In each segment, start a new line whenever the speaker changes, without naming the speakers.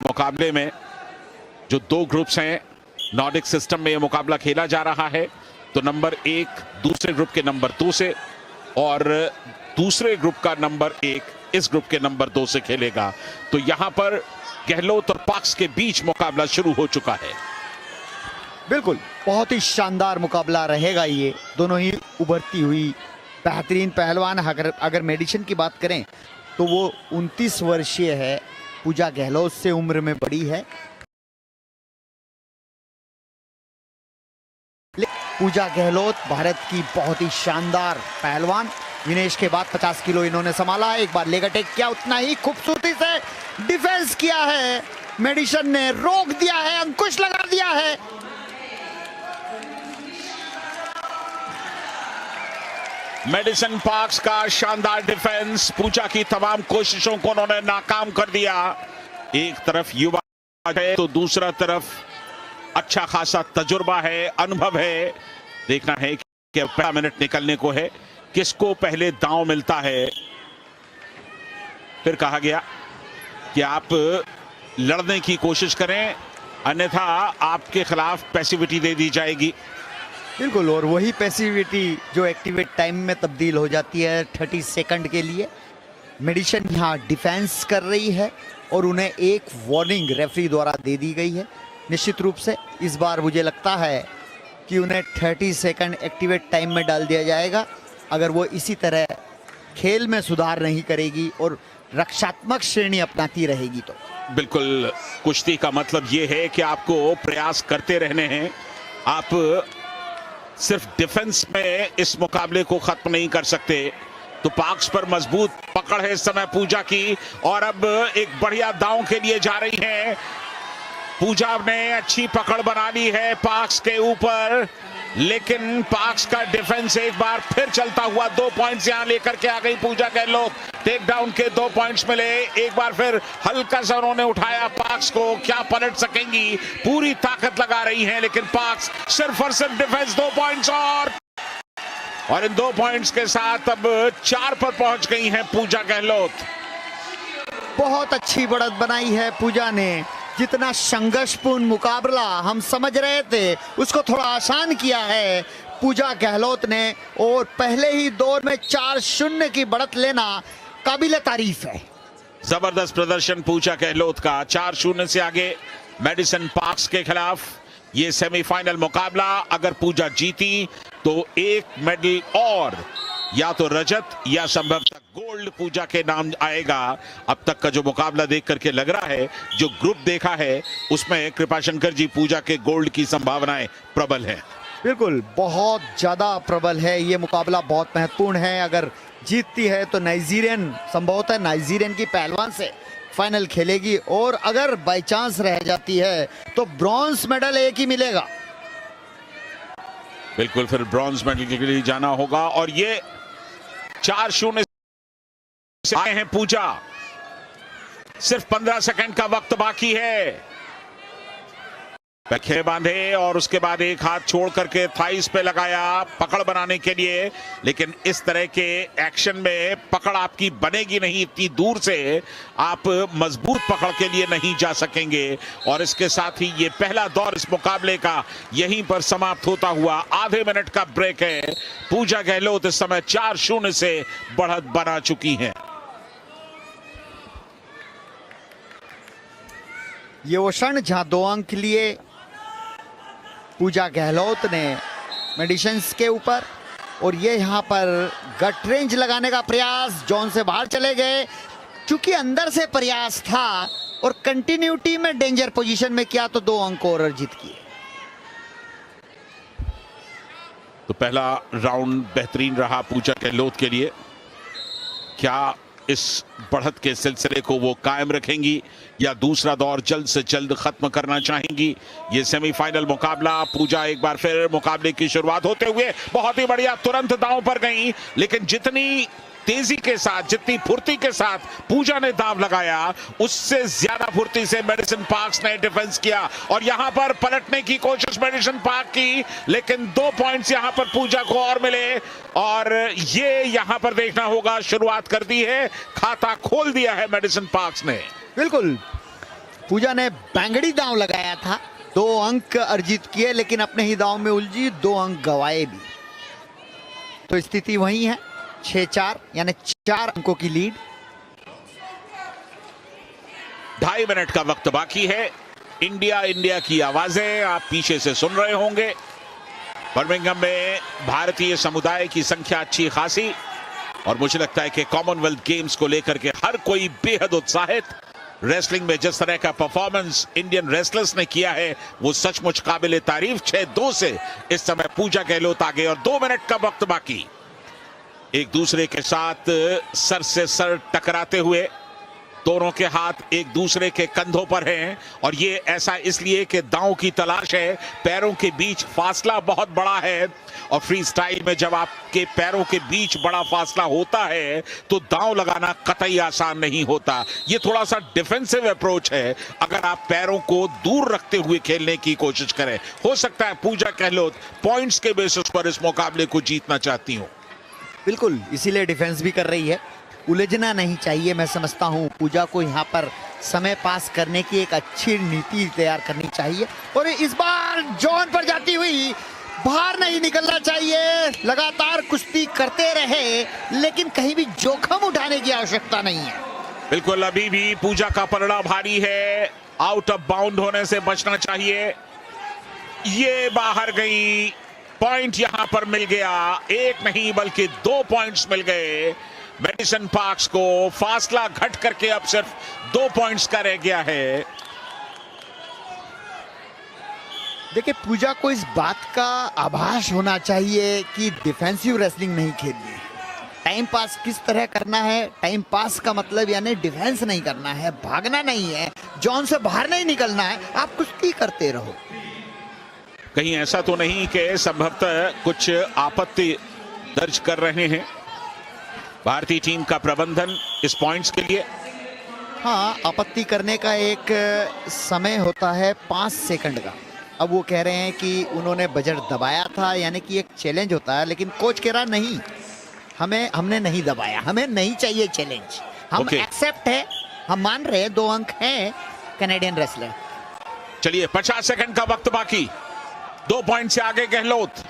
मुकाबले में जो दो ग्रुप्स हैं, नॉर्डिक सिस्टम में यह मुकाबला खेला जा रहा है। तो नंबर 1 दूसरे ग्रुप के नंबर 2 से और दूसरे ग्रुप का नंबर 1 इस ग्रुप के नंबर 2 से खेलेगा। तो यहां पर गहलोत और पाक्स के बीच मुकाबला शुरू हो चुका है।
बिल्कुल, बहुत ही शानदार मुकाबला रहेगा ये। दोनों ही उभरती हुई बेहतरीन पहलवान। अगर मेडिसिन की बात करें तो वो 29 वर्षीय है, पूजा गहलोत से उम्र में बड़ी है। पूजा गहलोत भारत की बहुत ही शानदार पहलवान। विनेश के बाद 50 किलो इन्होंने संभाला। एक बार लेग अटैक किया, उतना ही खूबसूरती से डिफेंस किया है। मेडिसिन ने रोक दिया है, अंकुश लगा दिया है।
मेडिसिन पाक्स का शानदार डिफेंस, पूजा की तमाम कोशिशों को उन्होंने नाकाम कर दिया। एक तरफ युवा है तो दूसरा तरफ अच्छा खासा तजुर्बा है, अनुभव है। देखना है कि पहला मिनट निकलने को है, किसको पहले दांव मिलता है। फिर कहा गया कि आप लड़ने की कोशिश करें, अन्यथा आपके खिलाफ पैसिविटी दे दी जाएगी।
बिल्कुल, और वही पैसिविटी जो एक्टिवेट टाइम में तब्दील हो जाती है 30 सेकंड के लिए। मेडिसिन यहाँ डिफेंस कर रही है और उन्हें एक वार्निंग रेफरी द्वारा दे दी गई है। निश्चित रूप से इस बार मुझे लगता है कि उन्हें 30 सेकंड एक्टिवेट टाइम में डाल दिया जाएगा। अगर वो इसी तरह खेल में सुधार नहीं करेगी और रक्षात्मक श्रेणी अपनाती रहेगी तो।
बिल्कुल, कुश्ती का मतलब ये है कि आपको प्रयास करते रहने हैं। आप सिर्फ डिफेंस में इस मुकाबले को खत्म नहीं कर सकते। तो पाक्स पर मजबूत पकड़ है इस समय पूजा की, और अब एक बढ़िया दांव के लिए जा रही हैं। पूजा ने अच्छी पकड़ बना ली है पाक्स के ऊपर, लेकिन पाक्स का डिफेंस एक बार फिर चलता हुआ 2 पॉइंट्स यहां लेकर के आ गई पूजा गहलोत। टेक डाउन के 2 पॉइंट्स मिले। एक बार फिर हल्का सा उन्होंने उठाया पाक्स को। क्या पलट सकेंगी? पूरी ताकत लगा रही हैं, लेकिन पाक्स सिर्फ और सिर्फ डिफेंस। 2 पॉइंट्स और इन 2 पॉइंट्स के साथ अब 4 पर पहुंच गई हैं पूजा गहलोत।
बहुत अच्छी बढ़त बनाई है पूजा ने। जितना संघर्षपूर्ण मुकाबला हम समझ रहे थे उसको थोड़ा आसान किया है पूजा गहलोत ने, और पहले ही दौर में 4-0 की बढ़त लेना काबिल तारीफ है।
जबरदस्त प्रदर्शन पूजा गहलोत का। 4-0 से आगे मेडिसिन पाक्स के खिलाफ ये सेमीफाइनल मुकाबला। अगर पूजा जीती तो एक मेडल और, या तो रजत या संभवतः गोल्ड पूजा के नाम आएगा। अब तक का जो मुकाबला देख करके लग रहा है, जो ग्रुप देखा है उसमें कृपाशंकर जी, पूजा के गोल्ड की संभावनाएं प्रबल हैं।
बिल्कुल, बहुत ज्यादा प्रबल है ये मुकाबला, बहुत महत्वपूर्ण है। अगर जीतती है तो नाइजीरियन, संभवतः नाइजीरियन की पहलवान से फाइनल खेलेगी, और अगर बाय चांस रह जाती है तो ब्रॉन्ज मेडल एक ही मिलेगा।
बिल्कुल, फिर ब्रॉन्ज मेडल के लिए जाना होगा। और ये 4-0 से आए हैं पूजा। सिर्फ 15 सेकंड का वक्त बाकी है। पैखे बांधे और उसके बाद एक हाथ छोड़ करके थाइस पे लगाया पकड़ बनाने के लिए, लेकिन इस तरह के एक्शन में पकड़ आपकी बनेगी नहीं। इतनी दूर से आप मजबूत पकड़ के लिए नहीं जा सकेंगे। और इसके साथ ही ये पहला दौर इस मुकाबले का यहीं पर समाप्त होता हुआ। आधे मिनट का ब्रेक है। पूजा गहलोत इस समय 4-0 से बढ़त बना चुकी हैं।
ये वो क्षण जहां 2 अंक लिए पूजा गहलोत ने मेडिसिन्स के ऊपर, और ये यहाँ पर गट रेंज लगाने का प्रयास, जोन से बाहर चले गए। चूंकि अंदर से प्रयास था और कंटिन्यूटी में डेंजर पोजीशन में किया तो 2 अंक और अर्जित किए।
तो पहला राउंड बेहतरीन रहा पूजा गहलोत के लिए। क्या इस बढ़त के सिलसिले को वो कायम रखेंगी या दूसरा दौर जल्द से जल्द खत्म करना चाहेंगी? ये सेमीफाइनल मुकाबला। पूजा एक बार फिर मुकाबले की शुरुआत होते हुए बहुत ही बढ़िया तुरंत दांव पर गई, लेकिन जितनी तेजी के साथ, जितनी फुर्ती के साथ पूजा ने दांव लगाया, उससे ज्यादा फुर्ती से मेडिसिन पाक्स ने डिफेंस किया। और यहां पर पलटने की कोशिश मेडिसिन पाक की, लेकिन 2 पॉइंट्स यहां पर पूजा को और मिले। और ये यहां पर देखना होगा, शुरुआत कर दी है, खाता खोल दिया है मेडिसिन पाक्स ने।
बिल्कुल, पूजा ने बैंगड़ी दांव लगाया था, 2 अंक अर्जित किए, लेकिन अपने ही दांव में उलझी, 2 अंक गंवाए भी। तो स्थिति वही है, 6-4 यानी 4 अंकों की लीड।
2.5 मिनट का वक्त बाकी है। इंडिया की आवाजें आप पीछे से सुन रहे होंगे। बर्मिंघम में भारतीय समुदाय की संख्या अच्छी खासी, और मुझे लगता है कि कॉमनवेल्थ गेम्स को लेकर के हर कोई बेहद उत्साहित। रेसलिंग में जिस तरह का परफॉर्मेंस इंडियन रेसलर्स ने किया है वो सचमुच काबिल तारीफ। 6-2 से इस समय पूजा गहलोत आगे, और 2 मिनट का वक्त बाकी। एक दूसरे के साथ सर से सर टकराते हुए, दोनों के हाथ एक दूसरे के कंधों पर हैं, और ये ऐसा इसलिए कि दांव की तलाश है। पैरों के बीच फासला बहुत बड़ा है, और फ्री स्टाइल में जब आपके पैरों के बीच बड़ा फासला होता है तो दांव लगाना कतई आसान नहीं होता। ये थोड़ा सा डिफेंसिव अप्रोच है अगर आप पैरों को दूर रखते हुए खेलने की कोशिश करें। हो सकता है पूजा गहलोत पॉइंट्स के बेसिस पर इस मुकाबले को जीतना चाहती हूं।
बिल्कुल, इसीलिए डिफेंस भी कर रही है। उलझना नहीं चाहिए। मैं समझता हूं पूजा को यहां पर समय पास करने की एक अच्छी नीति तैयार करनी चाहिए, और इस बार जॉन पर जाती हुई बाहर नहीं निकलना चाहिए। लगातार कुश्ती करते रहे, लेकिन कहीं भी जोखिम उठाने की आवश्यकता नहीं है।
बिल्कुल, अभी भी पूजा का पलड़ा भारी है। आउट ऑफ बाउंड होने से बचना चाहिए। ये बाहर गई, पॉइंट यहां पर मिल गया। 1 नहीं बल्कि 2 पॉइंट्स मिल गए मैडिसन पार्क्स को। फासला घट करके अब सिर्फ 2 पॉइंट्स का रह गया है।
देखिए, पूजा को इस बात का आभास होना चाहिए कि डिफेंसिव रेसलिंग नहीं खेलनी है। टाइम पास किस तरह करना है। टाइम पास का मतलब यानी डिफेंस नहीं करना है, भागना नहीं है, जॉन से बाहर नहीं निकलना है। आप कुश्ती करते रहो।
कहीं ऐसा तो नहीं कि संभवतः कुछ आपत्ति दर्ज कर रहे हैं भारतीय टीम का प्रबंधन इस पॉइंट्स के लिए?
हाँ, आपत्ति करने का एक समय होता है 5 सेकंड का। अब वो कह रहे हैं कि उन्होंने बजट दबाया था, यानी कि एक चैलेंज होता है, लेकिन कोच कह रहा नहीं, हमने नहीं दबाया, हमें नहीं चाहिए चैलेंज, हम एक्सेप्ट है, हम मान रहे हैं 2 अंक है कैनेडियन रेसलर।
चलिए, 50 सेकंड का वक्त बाकी। 2 पॉइंट से आगे गहलोत।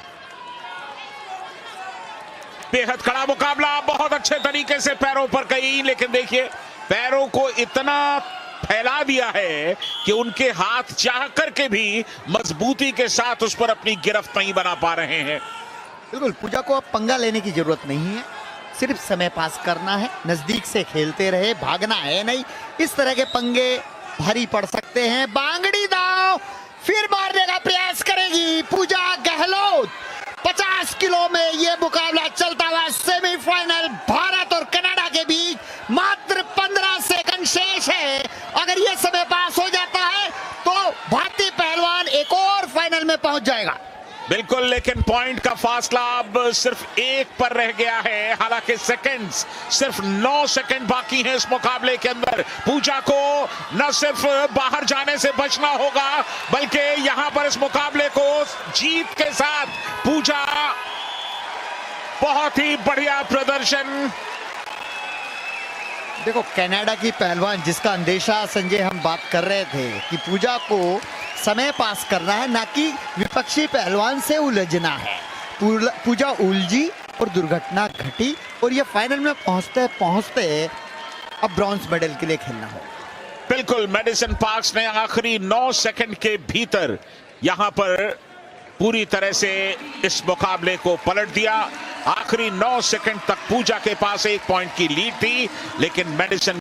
बेहद कड़ा मुकाबला, बहुत अच्छे तरीके से पैरों पर गई, लेकिन देखिए पैरों को इतना फैला दिया है कि उनके हाथ चाह करके भी मजबूती के साथ उस पर अपनी गिरफ्त नहीं बना पा रहे हैं।
बिल्कुल, पूजा को अब पंगा लेने की जरूरत नहीं है, सिर्फ समय पास करना है, नजदीक से खेलते रहे, भागना है नहीं। इस तरह के पंगे भारी पड़ सकते हैं। बांगड़ी दांव फिर मारने का प्रयास करेगी पूजा गहलोत। 50 किलो में ये मुकाबला चलता हुआ सेमीफाइनल भारत और कनाडा के बीच मात्र 15 सेकंड शेष है। अगर ये समय पास हो जाता है तो भारतीय पहलवान एक और फाइनल में पहुंच जाएगा।
बिल्कुल, लेकिन पॉइंट का फासला अब सिर्फ 1 पर रह गया है। हालांकि सेकंड्स सिर्फ 9 सेकंड बाकी हैं इस मुकाबले के अंदर। पूजा को न सिर्फ बाहर जाने से बचना होगा, बल्कि यहां पर इस मुकाबले को जीत के साथ पूजा बहुत ही बढ़िया प्रदर्शन।
देखो, कनाडा की पहलवान जिसका अंदेशा संजय हम बात कर रहे थे कि पूजा को समय पास करना है, ना कि विपक्षी पहलवान से उलझना है। पूजा उलझी और दुर्घटना घटी, और ये फाइनल में पहुंचते पहुंचते अब ब्रॉन्ज मेडल के लिए खेलना हो।
बिल्कुल, मैडिसन पार्क्स ने आखिरी 9 सेकंड के भीतर यहां पर पूरी तरह से इस मुकाबले को पलट दिया। आखिरी 9 सेकंड तक पूजा के पास 1 पॉइंट की लीड थी, लेकिन मैडिसन